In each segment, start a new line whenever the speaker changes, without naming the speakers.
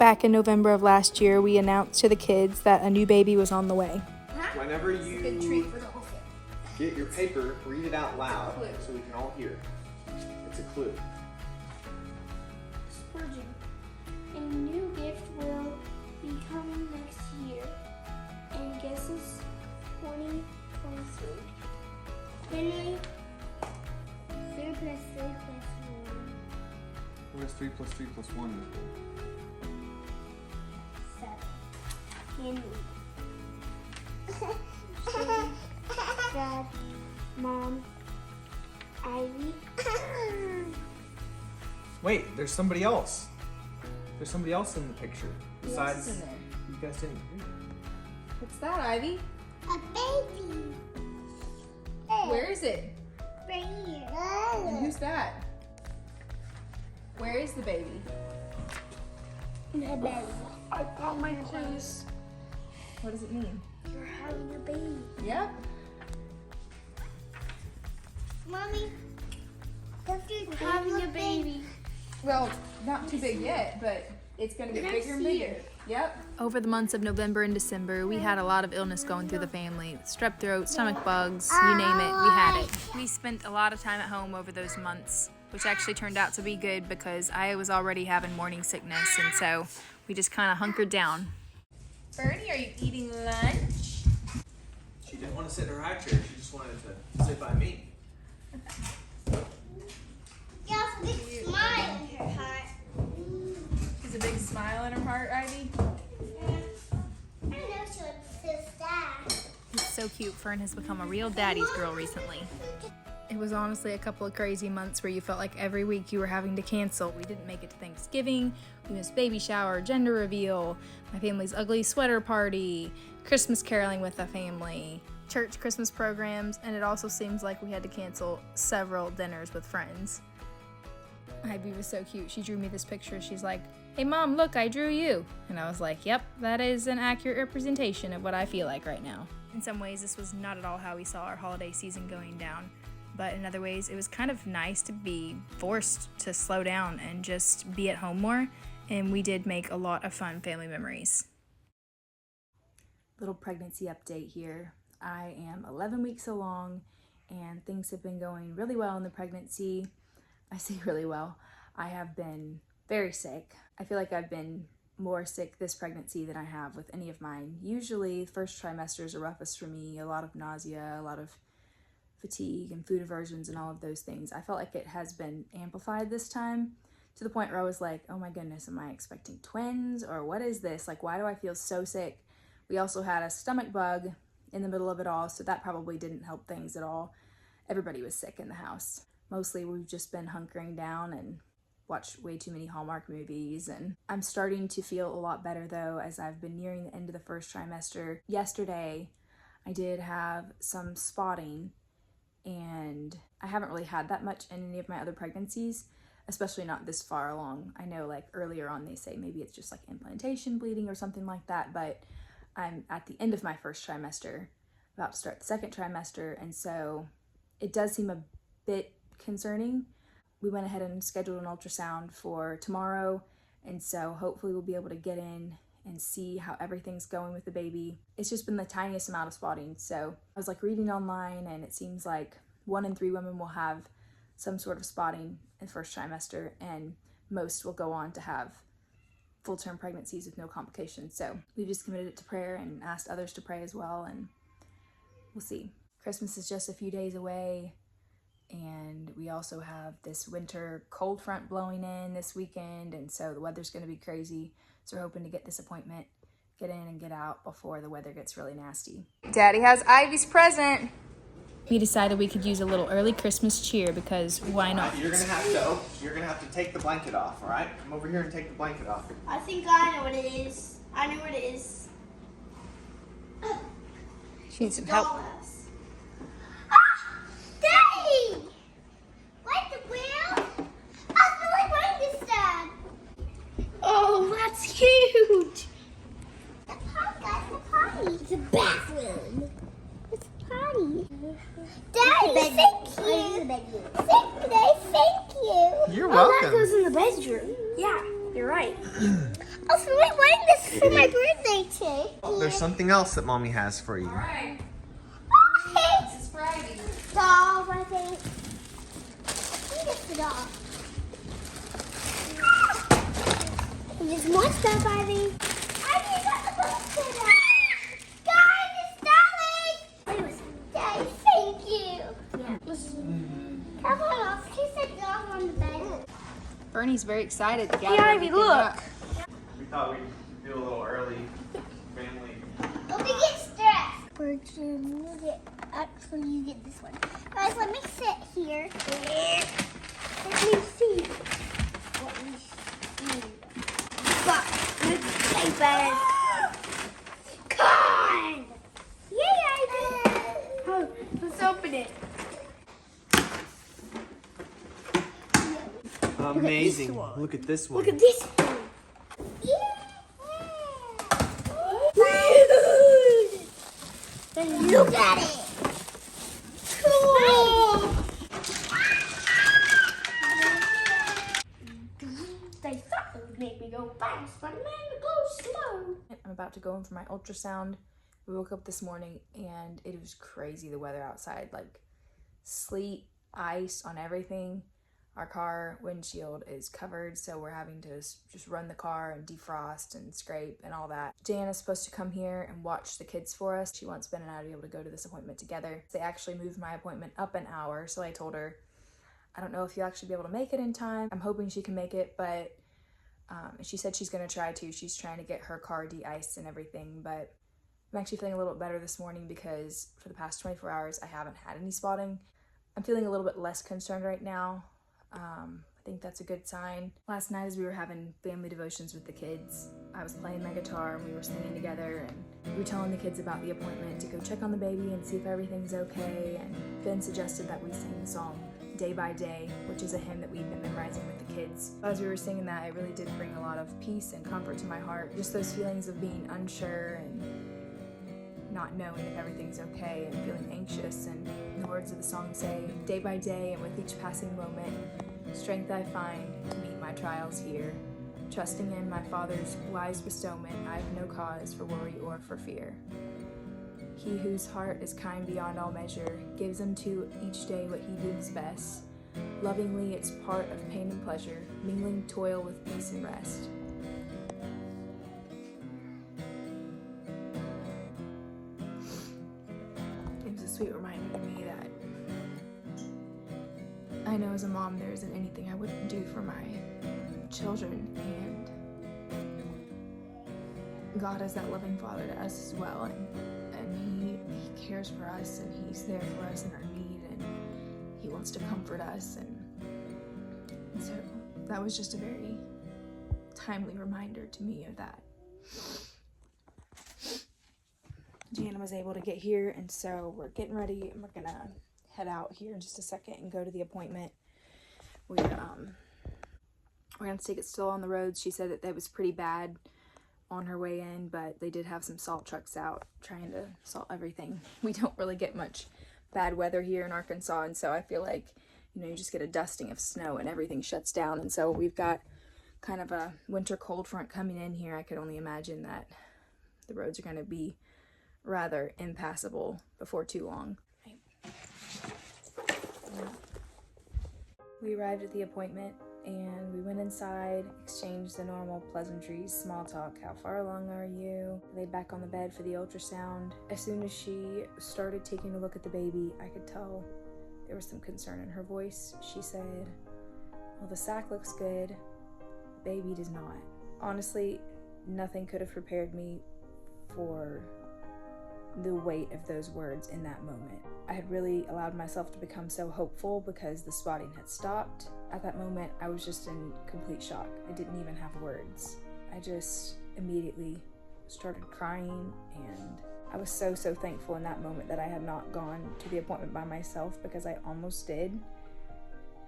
Back in November of last year, we announced to the kids that a new baby was on the way.
Whenever you get your paper, read it out loud so we can all hear. It's a clue.
Spurgeon. A new gift will be coming next year. And guess it's 2023. Finley. 3 plus 3 plus 1.
What is 3 plus 3 plus 1
equal? 7. Henry. Dad. Mom. Ivy.
Wait, there's somebody else. There's somebody else in the picture. Besides,
in there?
you guys didn't read.
What's that, Ivy?
A baby.
Where is it?
Right here.
And who's that? Where is the baby?
My baby. I got my face.
What does it mean?
You're having a baby.
Yep.
Mommy, you're having a baby.
Well, not too big yet, but it's going to get bigger and bigger. Yep.
Over the months of November and December, we had a lot of illness going through the family. Strep throat, stomach bugs, you name it, we had it. We spent a lot of time at home over those months, which actually turned out to be good because I was already having morning sickness, and so we just kind of hunkered down.
Bernie, are you eating lunch?
She didn't want to sit in her high chair. She just wanted to sit by me.
You have a big smile in her heart.
There's a big smile in her heart, Ivy.
I know she would feel sad.
He's so cute. Fern has become a real daddy's girl recently. It was honestly a couple of crazy months where you felt like every week you were having to cancel. We didn't make it to Thanksgiving, we missed baby shower, gender reveal, my family's ugly sweater party, Christmas caroling with the family, church Christmas programs, and it also seems like we had to cancel several dinners with friends. Ivy was so cute. She drew me this picture. She's like, "Hey mom, look, I drew you." And I was like, yep, that is an accurate representation of what I feel like right now. In some ways, this was not at all how we saw our holiday season going down. But in other ways, it was kind of nice to be forced to slow down and just be at home more. And we did make a lot of fun family memories. Little pregnancy update here. I am 11 weeks along and things have been going really well in the pregnancy. I say really well. I have been very sick. I feel like I've been more sick this pregnancy than I have with any of mine. Usually first trimesters are roughest for me, a lot of nausea, a lot of fatigue and food aversions and all of those things. I felt like it has been amplified this time to the point where I was like, oh my goodness, am I expecting twins or what is this? Like, why do I feel so sick? We also had a stomach bug in the middle of it all, so that probably didn't help things at all. Everybody was sick in the house. Mostly we've just been hunkering down and watched way too many Hallmark movies, and I'm starting to feel a lot better though as I've been nearing the end of the first trimester. Yesterday I did have some spotting, and I haven't really had that much in any of my other pregnancies, especially not this far along. I know like earlier on they say maybe it's just like implantation bleeding or something like that, but I'm at the end of my first trimester, about to start the second trimester, and so it does seem a bit concerning. We went ahead and scheduled an ultrasound for tomorrow, and so hopefully we'll be able to get in and see how everything's going with the baby. It's just been the tiniest amount of spotting, so I was like reading online and it seems like 1 in 3 women will have some sort of spotting in the first trimester, and most will go on to have full-term pregnancies with no complications. So we've just committed it to prayer and asked others to pray as well, and we'll see. Christmas is just a few days away, and we also have this winter cold front blowing in this weekend, and so the weather's going to be crazy. So we're hoping to get this appointment, get in and get out before the weather gets really nasty.
Daddy has Ivy's present.
We decided we could use a little early Christmas cheer because why not?
You're gonna have to take the blanket off, all right? Come over here and take the blanket off.
I think I know what it is. I know what it is.
She needs some help.
Dollhouse. Ah! Daddy! Like the wheel? I feel like riding this, Dad. Oh, that's huge. The potty, guys, the potty. It's a bathroom. It's a potty. Daddy, thank you. Thank you.
You're welcome.
Oh, that goes in the bedroom. Yeah. You're right. I was really wanting this for my birthday too.
There's something else that Mommy has for you.
Alright, this is Friday.
Dolls, I think. I think it's the doll. There's more stuff, Ivy. Ivy got the poster now. Guys, it's Dolly. It was Daddy, thank you. Yeah. Come on, she said doll on the bed.
Bernie's very excited to
Hey,
gather
Ivy,
everything
look.
up.
We thought we'd do a little early family.
Let me get stressed. Virgin, actually you get this one. Guys, let me sit here. Let me see what we see. But let's play bed. Con! Yay, Ivy! Oh, let's open it.
Amazing. Look at this one.
Look at this one. And look at it. Cool. They thought it would make me go fast, but it made me go slow.
I'm about to go in for my ultrasound. We woke up this morning and it was crazy, the weather outside, like sleet, ice on everything. Our car windshield is covered, so we're having to just run the car and defrost and scrape and all that. Jan is supposed to come here and watch the kids for us. She wants Ben and I to be able to go to this appointment together. They actually moved my appointment up an hour, so I told her, I don't know if you'll actually be able to make it in time. I'm hoping she can make it, but she said she's gonna try to. She's trying to get her car de-iced and everything, but I'm actually feeling a little bit better this morning because for the past 24 hours, I haven't had any spotting. I'm feeling a little bit less concerned right now. I think that's a good sign. Last night as we were having family devotions with the kids, I was playing my guitar and we were singing together, and we were telling the kids about the appointment to go check on the baby and see if everything's okay, and Ben suggested that we sing the song Day by Day, which is a hymn that we've been memorizing with the kids. As we were singing that, it really did bring a lot of peace and comfort to my heart. Just those feelings of being unsure and not knowing if everything's okay and feeling anxious. And the words of the song say, day by day and with each passing moment, strength I find to meet my trials here. Trusting in my Father's wise bestowment, I have no cause for worry or for fear. He whose heart is kind beyond all measure, gives unto each day what he deems best. Lovingly it's part of pain and pleasure, mingling toil with peace and rest. It was a sweet reminder to me that I know as a mom there isn't anything I wouldn't do for my children, and God is that loving Father to us as well, and he cares for us, and he's there for us in our need, and he wants to comfort us, and so that was just a very timely reminder to me of that. Jana was able to get here, and so we're getting ready, and we're gonna head out here in just a second and go to the appointment. We're gonna take it slow on the roads. She said that that was pretty bad on her way in, but they did have some salt trucks out trying to salt everything. We don't really get much bad weather here in Arkansas, and so I feel like, you know, you just get a dusting of snow and everything shuts down, and so we've got kind of a winter cold front coming in here. I could only imagine that the roads are going to be rather impassable before too long. We arrived at the appointment and we went inside, exchanged the normal pleasantries, small talk, how far along are you? Laid back on the bed for the ultrasound. As soon as she started taking a look at the baby, I could tell there was some concern in her voice. She said, well, the sac looks good, the baby does not. Honestly, nothing could have prepared me for the weight of those words in that moment. I had really allowed myself to become so hopeful because the spotting had stopped. At that moment, I was just in complete shock. I didn't even have words. I just immediately started crying, and I was so thankful in that moment that I had not gone to the appointment by myself, because I almost did.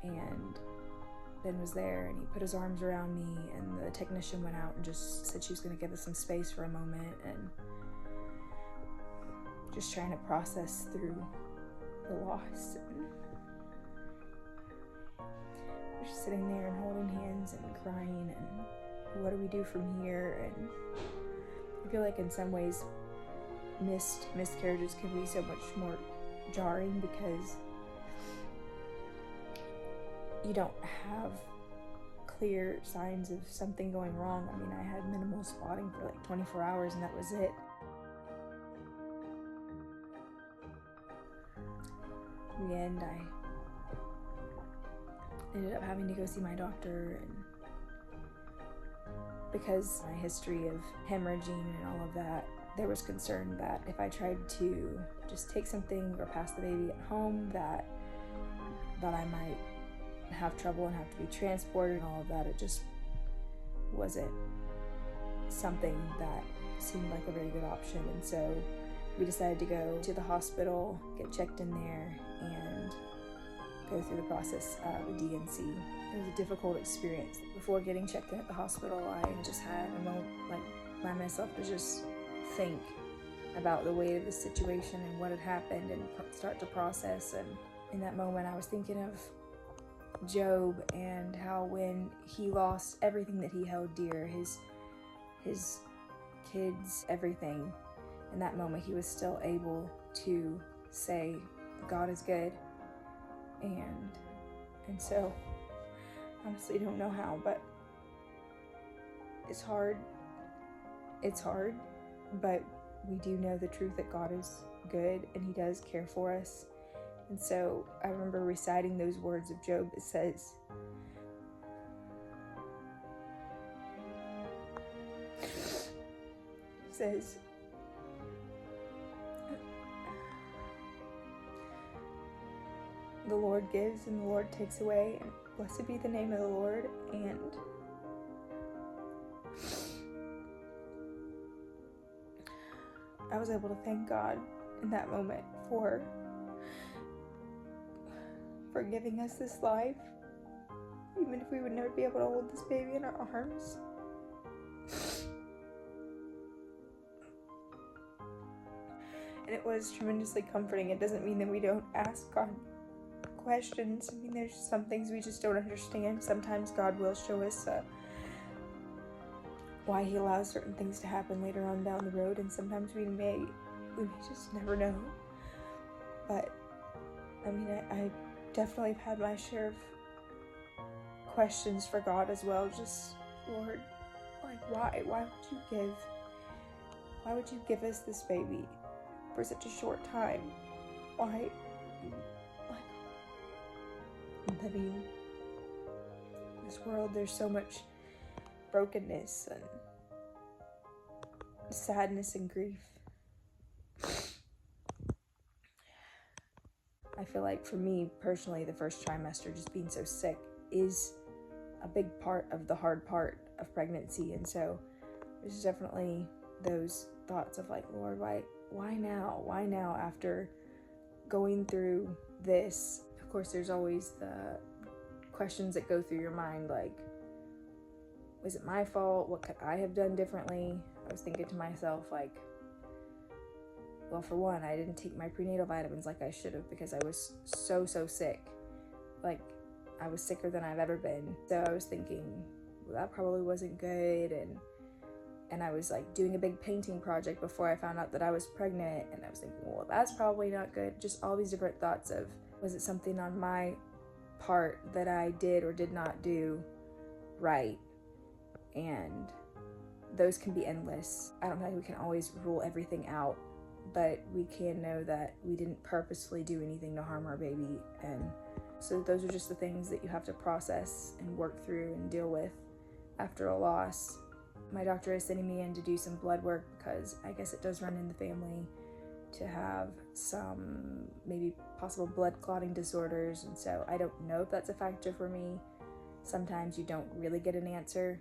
And Ben was there and he put his arms around me, and the technician went out and just said she was going to give us some space for a moment, and just trying to process through the loss. And we're just sitting there and holding hands and crying, and what do we do from here? And I feel like in some ways miscarriages can be so much more jarring because you don't have clear signs of something going wrong. I mean, I had minimal spotting for like 24 hours and that was it. In the end, I ended up having to go see my doctor, and because my history of hemorrhaging and all of that, there was concern that if I tried to just take something or pass the baby at home, that I might have trouble and have to be transported and all of that. It just wasn't something that seemed like a very good option, and so we decided to go to the hospital, get checked in there, and go through the process of a D&C. It was a difficult experience. Before getting checked in at the hospital, I just had a moment like by myself to just think about the weight of the situation and what had happened and start to process. And in that moment, I was thinking of Job and how when he lost everything that he held dear, his kids, everything, in that moment he was still able to say, God is good. And so, honestly don't know how, but it's hard, but we do know the truth that God is good and he does care for us. And so I remember reciting those words of Job that says, the Lord gives and the Lord takes away, and blessed be the name of the Lord. And I was able to thank God in that moment for giving us this life, even if we would never be able to hold this baby in our arms. And it was tremendously comforting. It doesn't mean that we don't ask God questions. I mean, there's some things we just don't understand. Sometimes God will show us why he allows certain things to happen later on down the road, and sometimes we may just never know. But I mean, I definitely have had my share of questions for God as well. Just, Lord, like, why would you give us this baby for such a short time? Why? Like, living in this world, there's so much brokenness and sadness and grief. I feel like for me personally, the first trimester, just being so sick, is a big part of the hard part of pregnancy. And so there's definitely those thoughts of like, Lord, why now after going through this? Of course, there's always the questions that go through your mind, like, was it my fault? What could I have done differently? I was thinking to myself, like, well, for one, I didn't take my prenatal vitamins like I should have because I was so sick. Like, I was sicker than I've ever been. So I was thinking, well, that probably wasn't good. And I was like doing a big painting project before I found out that I was pregnant. And I was thinking, well, that's probably not good. Just all these different thoughts of, was it something on my part that I did or did not do right? And those can be endless. I don't think we can always rule everything out, but we can know that we didn't purposefully do anything to harm our baby. And so those are just the things that you have to process and work through and deal with after a loss. My doctor is sending me in to do some blood work because I guess it does run in the family to have some maybe possible blood clotting disorders. And so I don't know if that's a factor for me. Sometimes you don't really get an answer,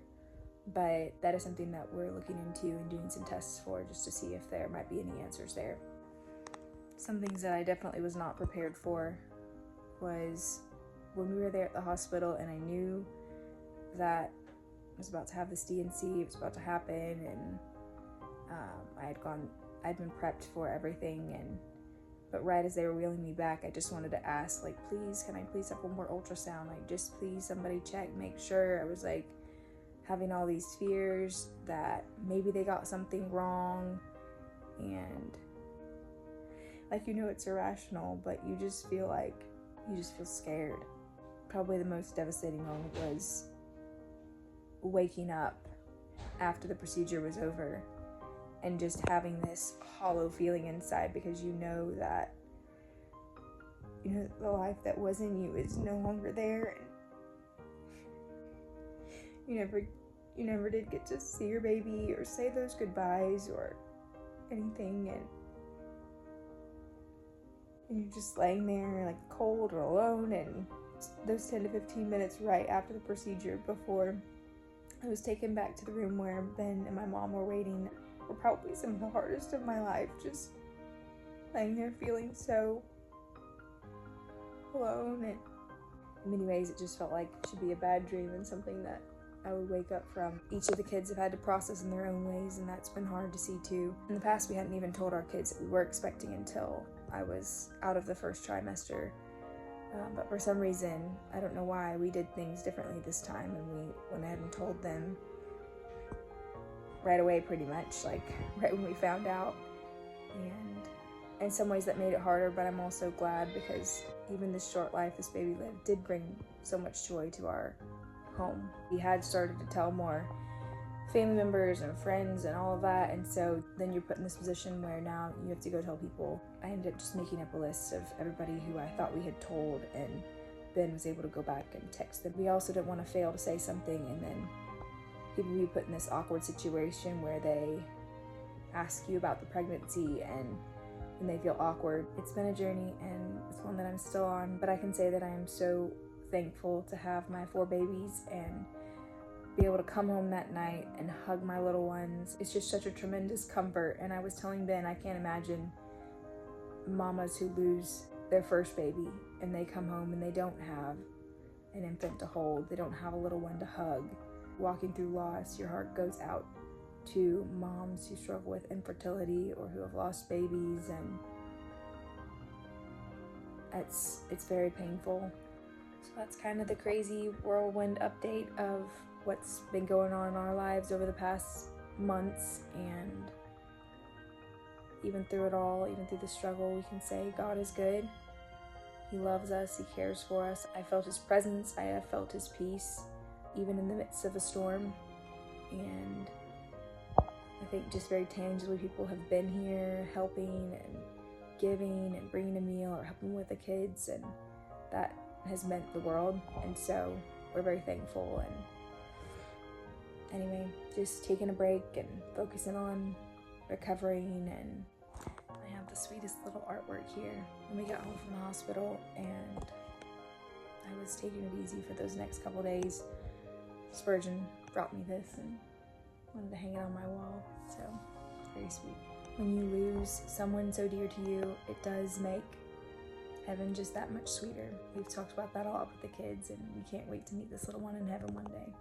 but that is something that we're looking into and doing some tests for just to see if there might be any answers there. Some things that I definitely was not prepared for was when we were there at the hospital and I knew that I was about to have this D&C, it was about to happen, and I'd been prepped for everything, but right as they were wheeling me back, I just wanted to ask, like, please, can I please have one more ultrasound? Like, just please somebody check, make sure. I was like having all these fears that maybe they got something wrong, and like, you know, it's irrational, but you just feel scared. Probably the most devastating moment was waking up after the procedure was over and just having this hollow feeling inside, because you know that, you know, the life that was in you is no longer there, and you never did get to see your baby or say those goodbyes or anything, and you're just laying there like cold or alone. And those 10 to 15 minutes right after the procedure, before I was taken back to the room where Ben and my mom were waiting, were probably some of the hardest of my life. Just laying there feeling so alone, and in many ways it just felt like it should be a bad dream and something that I would wake up from. Each of the kids have had to process in their own ways, and that's been hard to see too. In the past, we hadn't even told our kids that we were expecting until I was out of the first trimester. But for some reason, I don't know why, we did things differently this time, and we went ahead and told them right away, pretty much, like right when we found out. And in some ways that made it harder, but I'm also glad, because even this short life this baby lived did bring so much joy to our home. We had started to tell more family members and friends and all of that, and so then you're put in this position where now you have to go tell people. I ended up just making up a list of everybody who I thought we had told, and Ben was able to go back and text them. We also didn't want to fail to say something and then people be put in this awkward situation where they ask you about the pregnancy and they feel awkward. It's been a journey, and it's one that I'm still on, but I can say that I am so thankful to have my 4 babies and be able to come home that night and hug my little ones. It's just such a tremendous comfort. And I was telling Ben, I can't imagine mamas who lose their first baby and they come home and they don't have an infant to hold, they don't have a little one to hug. Walking through loss, your heart goes out to moms who struggle with infertility or who have lost babies, and it's very painful. So that's kind of the crazy whirlwind update of what's been going on in our lives over the past months. And even through it all, even through the struggle, we can say God is good. He loves us, He cares for us. I felt His presence, I have felt His peace, even in the midst of a storm. And I think just very tangibly, people have been here helping and giving and bringing a meal or helping with the kids, and that has meant the world. And so we're very thankful. And anyway, just taking a break and focusing on recovering. And I have the sweetest little artwork here. When we got home from the hospital, and I was taking it easy for those next couple days, Spurgeon brought me this and wanted to hang it on my wall. So very sweet. When you lose someone so dear to you, it does make heaven just that much sweeter. We've talked about that a lot with the kids, and we can't wait to meet this little one in heaven one day.